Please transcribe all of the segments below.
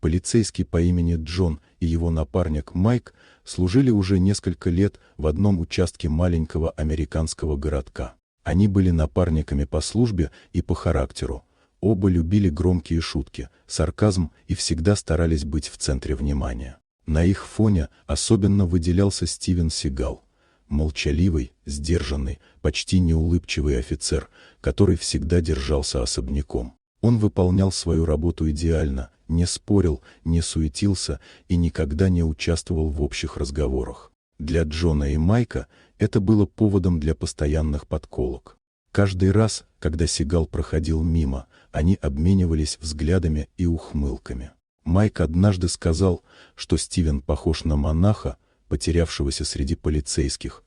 Полицейский по имени Джон и его напарник Майк служили уже несколько лет в одном участке маленького американского городка. Они были напарниками по службе и по характеру. Оба любили громкие шутки, сарказм и всегда старались быть в центре внимания. На их фоне особенно выделялся Стивен Сигал. Молчаливый, сдержанный, почти неулыбчивый офицер, который всегда держался особняком. Он выполнял свою работу идеально, не спорил, не суетился и никогда не участвовал в общих разговорах. Для Джона и Майка это было поводом для постоянных подколок. Каждый раз, когда Сигал проходил мимо, они обменивались взглядами и ухмылками. Майк однажды сказал, что Стивен похож на монаха, потерявшегося среди полицейских,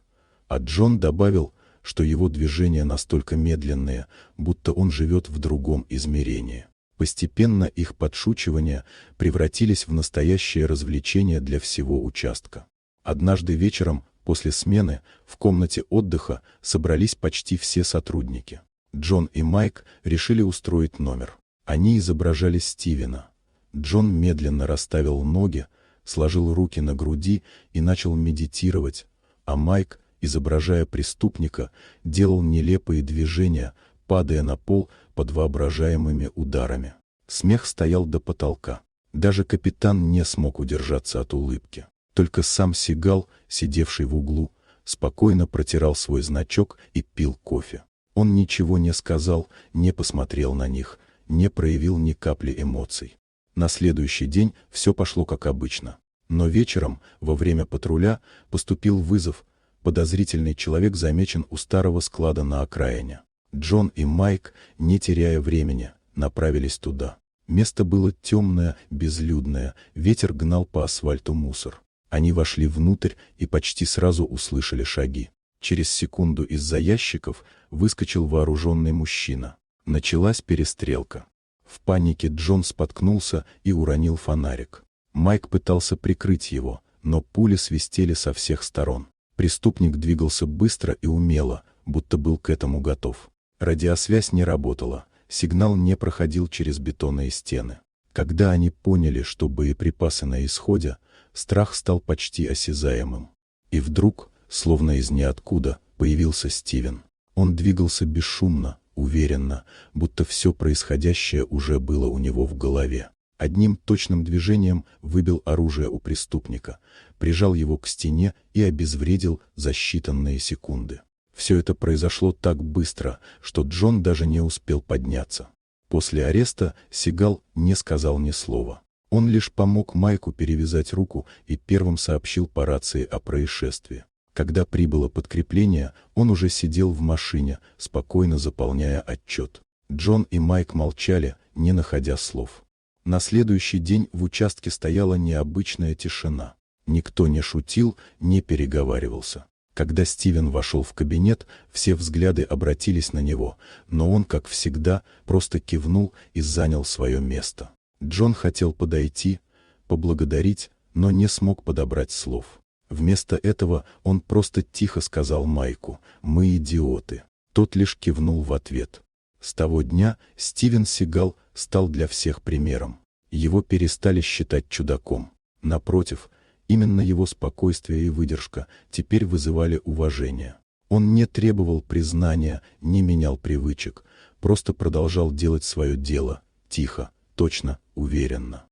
а Джон добавил, что его движения настолько медленные, будто он живет в другом измерении. Постепенно их подшучивания превратились в настоящее развлечение для всего участка. Однажды вечером, после смены, в комнате отдыха собрались почти все сотрудники. Джон и Майк решили устроить номер. Они изображали Стивена. Джон медленно расставил ноги, сложил руки на груди и начал медитировать, а Майк, изображая преступника, делал нелепые движения, падая на пол под воображаемыми ударами. Смех стоял до потолка. Даже капитан не смог удержаться от улыбки. Только сам Сигал, сидевший в углу, спокойно протирал свой значок и пил кофе. Он ничего не сказал, не посмотрел на них, не проявил ни капли эмоций. На следующий день все пошло как обычно. Но вечером, во время патруля, поступил вызов. Подозрительный человек замечен у старого склада на окраине. Джон и Майк, не теряя времени, направились туда. Место было темное, безлюдное, ветер гнал по асфальту мусор. Они вошли внутрь и почти сразу услышали шаги. Через секунду из-за ящиков выскочил вооруженный мужчина. Началась перестрелка. В панике Джон споткнулся и уронил фонарик. Майк пытался прикрыть его, но пули свистели со всех сторон. Преступник двигался быстро и умело, будто был к этому готов. Радиосвязь не работала, сигнал не проходил через бетонные стены. Когда они поняли, что боеприпасы на исходе, страх стал почти осязаемым. И вдруг, словно из ниоткуда, появился Стивен. Он двигался бесшумно, уверенно, будто все происходящее уже было у него в голове. Одним точным движением выбил оружие у преступника, прижал его к стене и обезвредил за считанные секунды. Все это произошло так быстро, что Джон даже не успел подняться. После ареста Сигал не сказал ни слова. Он лишь помог Майку перевязать руку и первым сообщил по рации о происшествии. Когда прибыло подкрепление, он уже сидел в машине, спокойно заполняя отчет. Джон и Майк молчали, не находя слов. На следующий день в участке стояла необычная тишина. Никто не шутил, не переговаривался. Когда Стивен вошел в кабинет, все взгляды обратились на него, но он, как всегда, просто кивнул и занял свое место. Джон хотел подойти, поблагодарить, но не смог подобрать слов. Вместо этого он просто тихо сказал Майку: «Мы идиоты». Тот лишь кивнул в ответ. С того дня Стивен Сигал стал для всех примером. Его перестали считать чудаком. Напротив, именно его спокойствие и выдержка теперь вызывали уважение. Он не требовал признания, не менял привычек, просто продолжал делать свое дело, тихо, точно, уверенно.